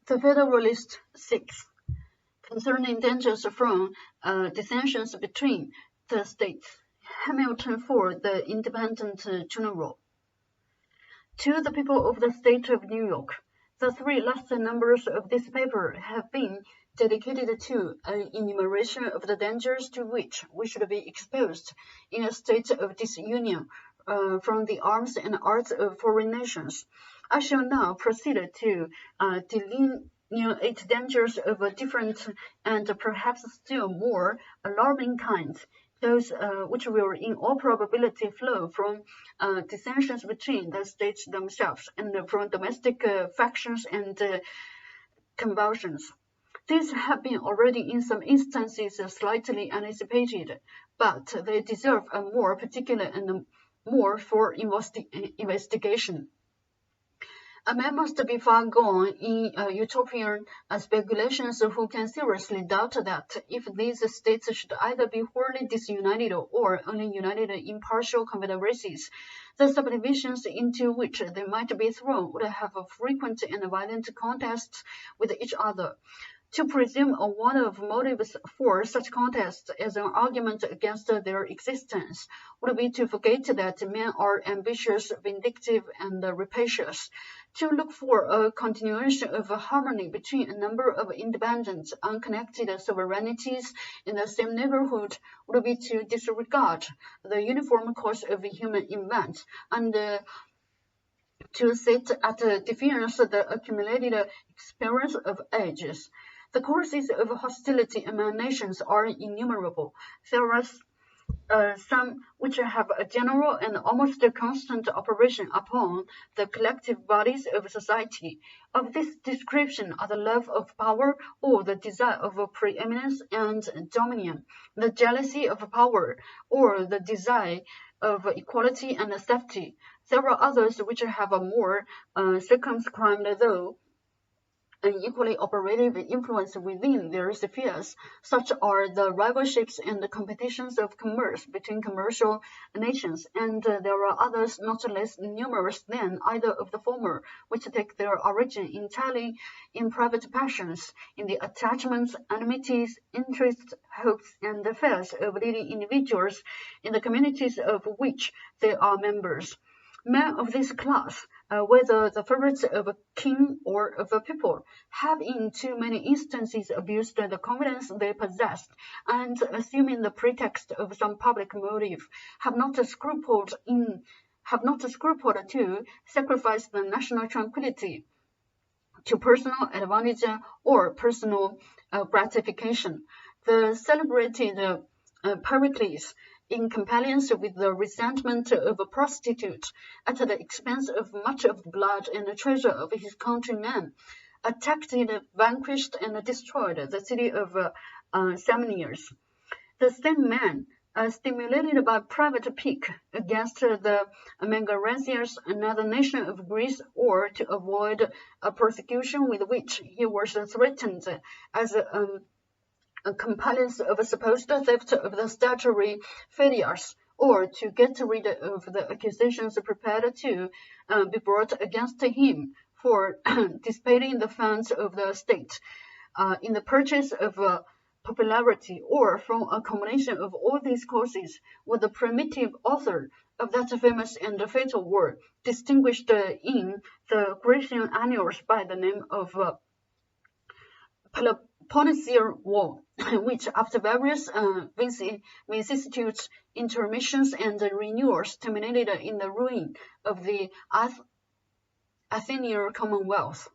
The Federalist 6, concerning dangers from dissensions between the states. Hamilton for the Independent General. To the people of the state of New York, the three last numbers of this paper have been dedicated to an enumeration of the dangers to which we should be exposed in a state of disunion from the arms and arts of foreign nations. I shall now proceed to delineate dangers of a different and perhaps still more alarming kinds, those which will in all probability flow from dissensions between the states themselves and from domestic factions and convulsions. These have been already in some instances slightly anticipated, but they deserve a more particular and more for investigation. A man must be far gone in utopian speculations who can seriously doubt that if these states should either be wholly disunited or only united in partial confederacies, the subdivisions into which they might be thrown would have frequent and violent contests with each other. To presume a want of motives for such contests as an argument against their existence would be to forget that men are ambitious, vindictive, and rapacious. To look for a continuation of harmony between a number of independent, unconnected sovereignties in the same neighborhood would be to disregard the uniform course of human events and to set at defiance the accumulated experience of ages. The causes of hostility among nations are innumerable. There are some which have a general and almost constant operation upon the collective bodies of society. Of this description are the love of power or the desire of preeminence and dominion, the jealousy of power or the desire of equality and safety. There are others which have a more circumscribed, though an equally operative influence within their spheres. Such are the rivalships and the competitions of commerce between commercial nations, and there are others not less numerous than either of the former, which take their origin entirely in private passions, in the attachments, enmities, interests, hopes, and fears of leading individuals in the communities of which they are members. Men of this class, whether the favorites of a king or of a people, have in too many instances abused the confidence they possessed, and, assuming the pretext of some public motive, have not scrupled to sacrifice the national tranquillity to personal advantage or personal gratification. The celebrated Pericles, in compliance with the resentment of a prostitute, at the expense of much of the blood and treasure of his countrymen, attacked, vanquished, and destroyed the city of Semniers. The same man, stimulated by private pique against the Megarensians, another nation of Greece, or to avoid a persecution with which he was threatened as a compliance of a supposed theft of the statuary Phidias, or to get rid of the accusations prepared to be brought against him for dissipating the funds of the state in the purchase of popularity, or from a combination of all these causes, was the primitive author of that famous and fatal war, distinguished in the Grecian annals by the name of Peloponnesian War, which, after various vicissitudes, intermissions, and renewals, terminated in the ruin of the Athenian Commonwealth.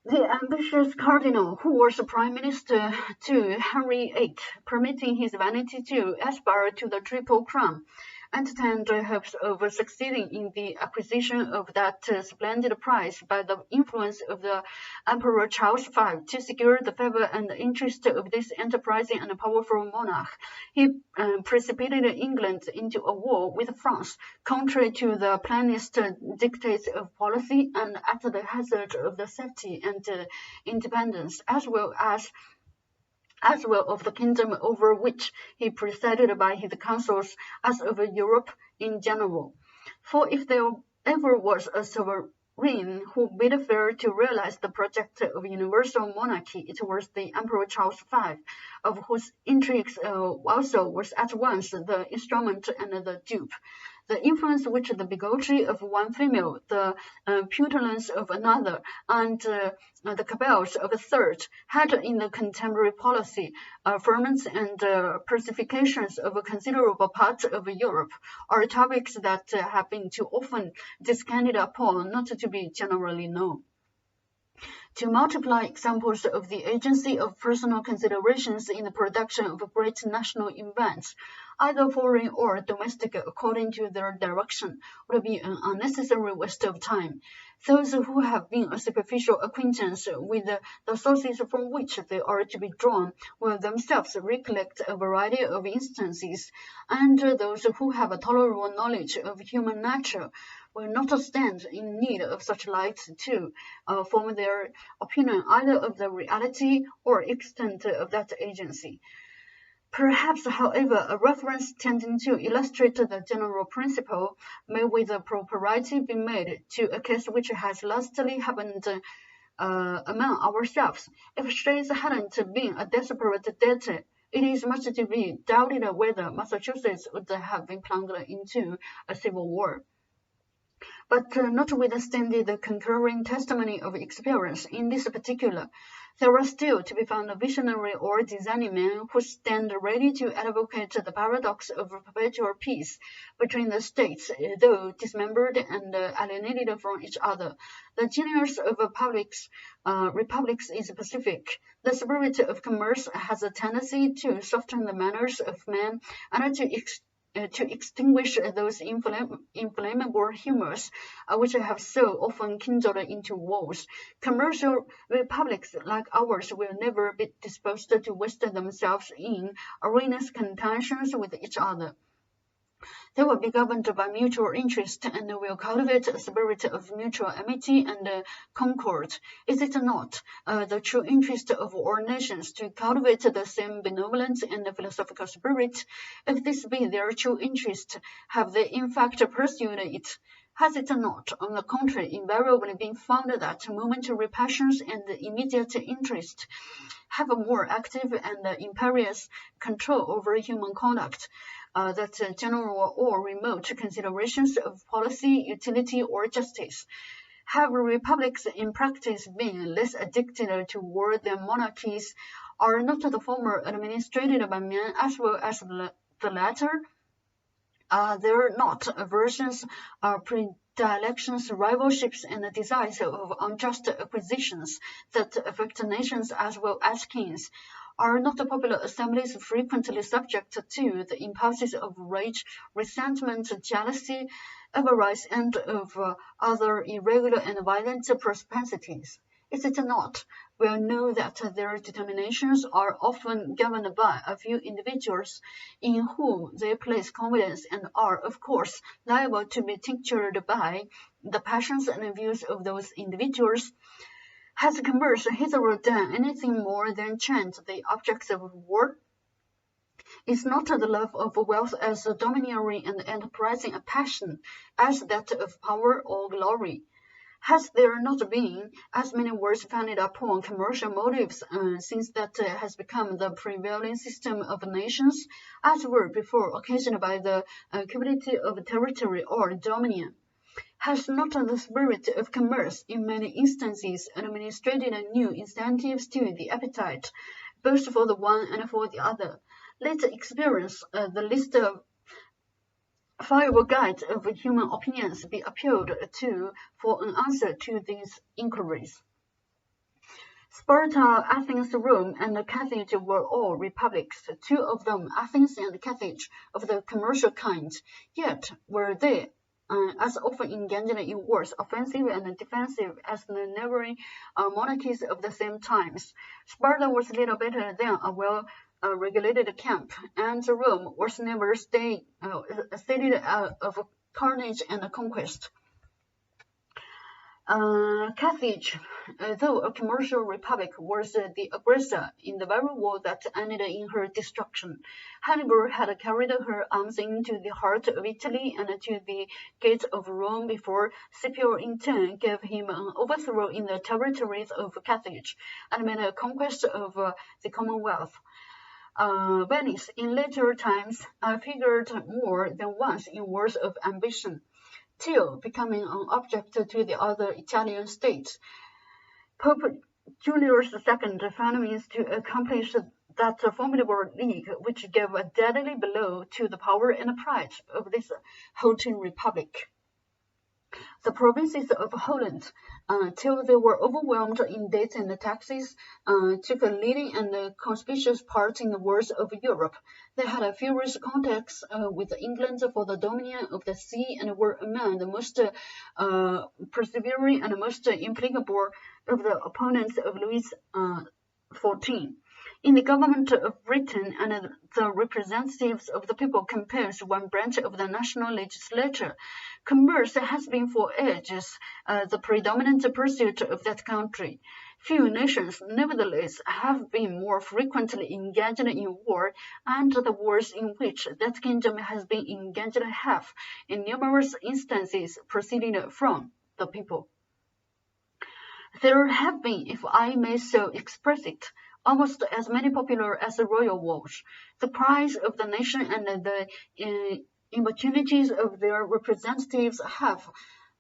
The ambitious cardinal, who was prime minister to Henry VIII, permitting his vanity to aspire to the triple crown, entertained hopes of succeeding in the acquisition of that splendid prize by the influence of the Emperor Charles V. To secure the favor and interest of this enterprising and powerful monarch, he precipitated England into a war with France, contrary to the plainest dictates of policy and at the hazard of the safety and independence, as well of the kingdom over which he presided by his counsels, as of Europe in general. For if there ever was a reign who bid fair to realize the project of universal monarchy. It was the Emperor Charles V, of whose intrigues also was at once the instrument and the dupe. The influence which the bigotry of one female, the petulance of another, and the cabals of a third had in the contemporary policy, ferments and personifications of a considerable part of Europe are topics that have been too often descanted upon not to be generally known. To multiply examples of the agency of personal considerations in the production of great national events, either foreign or domestic, according to their direction, would be an unnecessary waste of time. Those who have been a superficial acquaintance with the sources from which they are to be drawn will themselves recollect a variety of instances, and those who have a tolerable knowledge of human nature will not stand in need of such lights to form their opinion either of the reality or extent of that agency. Perhaps, however, a reference tending to illustrate the general principle may with propriety be made to a case which has lastly happened among ourselves. If Shays hadn't been a desperate debtor, it is much to be doubted whether Massachusetts would have been plunged into a civil war. But notwithstanding the concurring testimony of experience in this particular, there are still to be found visionary or designing men who stand ready to advocate the paradox of perpetual peace between the states, though dismembered and alienated from each other. The genius of republics is pacific. The spirit of commerce has a tendency to soften the manners of men and to extinguish those inflammable humors which have so often kindled into wars. Commercial republics like ours will never be disposed to waste themselves in ruinous contentions with each other. They will be governed by mutual interest and will cultivate a spirit of mutual amity and concord. Is it not the true interest of all nations to cultivate the same benevolent and philosophical spirit? If this be their true interest, have they in fact pursued it? Has it not, on the contrary, invariably been found that momentary passions and immediate interest have a more active and imperious control over human conduct? That general or remote considerations of policy, utility, or justice? Have republics in practice been less addicted to war than monarchies? Are not the former administered by men as well as the latter? Are there not aversions, predilections, rivalships, and desires of unjust acquisitions that affect nations as well as kings? Are not popular assemblies frequently subject to the impulses of rage, resentment, jealousy, avarice, and of other irregular and violent propensities? Is it not well known that their determinations are often governed by a few individuals in whom they place confidence and are, of course, liable to be tinctured by the passions and views of those individuals? Has commerce hitherto done anything more than change the objects of war? Is not the love of wealth as domineering and enterprising a passion as that of power or glory? Has there not been as many wars founded upon commercial motives since that has become the prevailing system of nations, as were before occasioned by the cupidity of territory or dominion? Has not the spirit of commerce in many instances administered new incentives to the appetite, both for the one and for the other? Let experience, the list of viable guide of human opinions, be appealed to for an answer to these inquiries. Sparta, Athens, Rome, and Carthage were all republics, two of them, Athens and Carthage, of the commercial kind. Yet were they as often engaged in wars, offensive and defensive, as the neighboring monarchies of the same times. Sparta was little better than a well-regulated camp, and Rome was never stated of carnage and conquest. Carthage though a commercial republic, was the aggressor in the very war that ended in her destruction. Hannibal had carried her arms into the heart of Italy and to the gates of Rome before Scipio in turn gave him an overthrow in the territories of Carthage and made a conquest of the Commonwealth. Venice in later times figured more than once in wars of ambition, till becoming an object to the other Italian states. Pope Julius II found means to accomplish that formidable league, which gave a deadly blow to the power and pride of this halting republic. The provinces of Holland, till they were overwhelmed in debts and taxes, took a leading and conspicuous part in the wars of Europe. They had a furious contacts with England for the dominion of the sea and were among the most persevering and most implacable of the opponents of Louis XIV. In the government of Britain, and the representatives of the people compose one branch of the national legislature. Commerce has been for ages the predominant pursuit of that country. Few nations, nevertheless, have been more frequently engaged in war, and the wars in which that kingdom has been engaged have, in numerous instances, proceeded from the people. There have been, if I may so express it, almost as many popular as the royal wars. The cries of the nation and the importunities of their representatives have,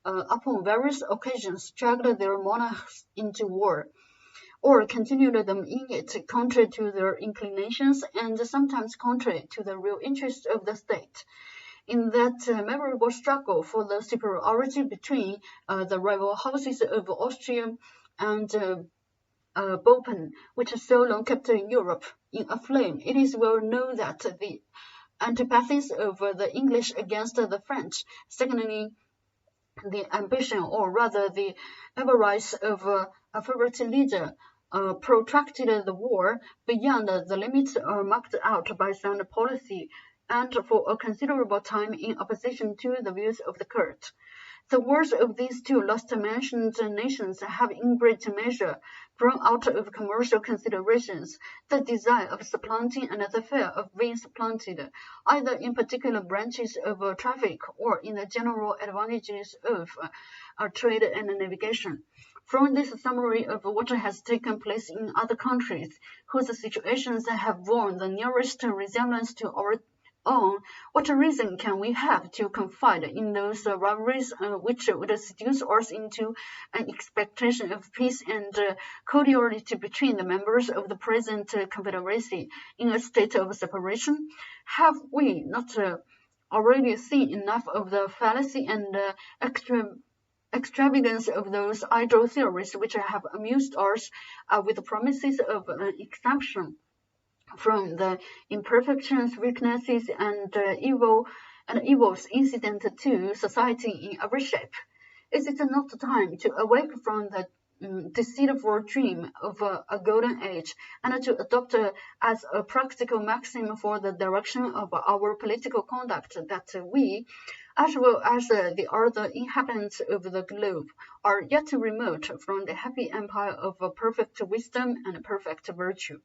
upon various occasions, dragged their monarchs into war, or continued them in it, contrary to their inclinations and sometimes contrary to the real interests of the state. In that memorable struggle for the superiority between the rival houses of Austria and Bourbon, which so long kept Europe in a flame, it is well known that the antipathies of the English against the French, secondly, the ambition, or rather the avarice of a favorite leader, protracted the war beyond the limits marked out by sound policy, and for a considerable time in opposition to the views of the court. The wars of these two last-mentioned nations have in great measure grown out of commercial considerations, the desire of supplanting and the fear of being supplanted, either in particular branches of traffic or in the general advantages of trade and navigation. From this summary of what has taken place in other countries, whose situations have borne the nearest resemblance to our own, what reason can we have to confide in those rivalries which would seduce us into an expectation of peace and cordiality between the members of the present confederacy in a state of separation? Have we not already seen enough of the fallacy and extravagance of those idle theories which have amused us with the promises of an exemption from the imperfections, weaknesses, and evils incident to society in every shape? Is it not time to awake from the deceitful dream of a golden age, and to adopt as a practical maxim for the direction of our political conduct that we, as well as the other inhabitants of the globe, are yet remote from the happy empire of perfect wisdom and perfect virtue?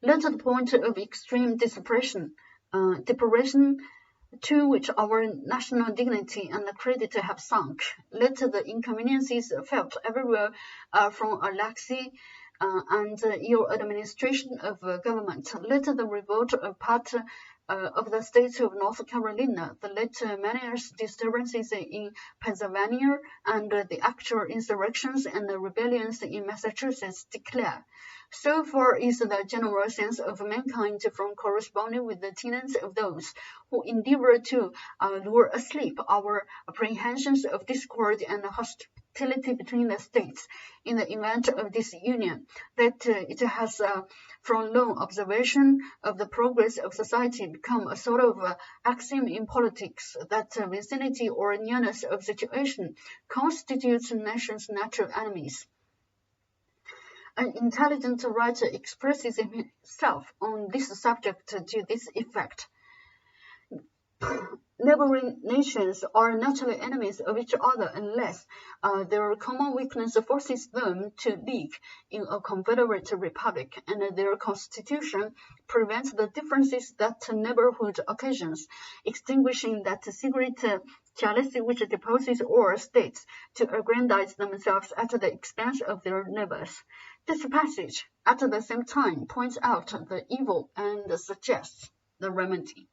Let the point of extreme depression to which our national dignity and credit have sunk, let the inconveniences felt everywhere from a laxity and ill administration of government, let the revolt of part of the state of North Carolina, the later maniacal disturbances in Pennsylvania, and the actual insurrections and rebellions in Massachusetts declare. So far is the general sense of mankind from corresponding with the tenets of those who endeavor to lure asleep our apprehensions of discord and hostility between the states in the event of disunion, that it has from long observation of the progress of society become a sort of axiom in politics that vicinity or nearness of situation constitutes nations' natural enemies. An intelligent writer expresses himself on this subject to this effect. Neighboring nations are naturally enemies of each other unless their common weakness forces them to league in a confederate republic, and their constitution prevents the differences that neighborhood occasions, extinguishing that secret jealousy which disposes all states to aggrandize themselves at the expense of their neighbors. This passage, at the same time, points out the evil and suggests the remedy.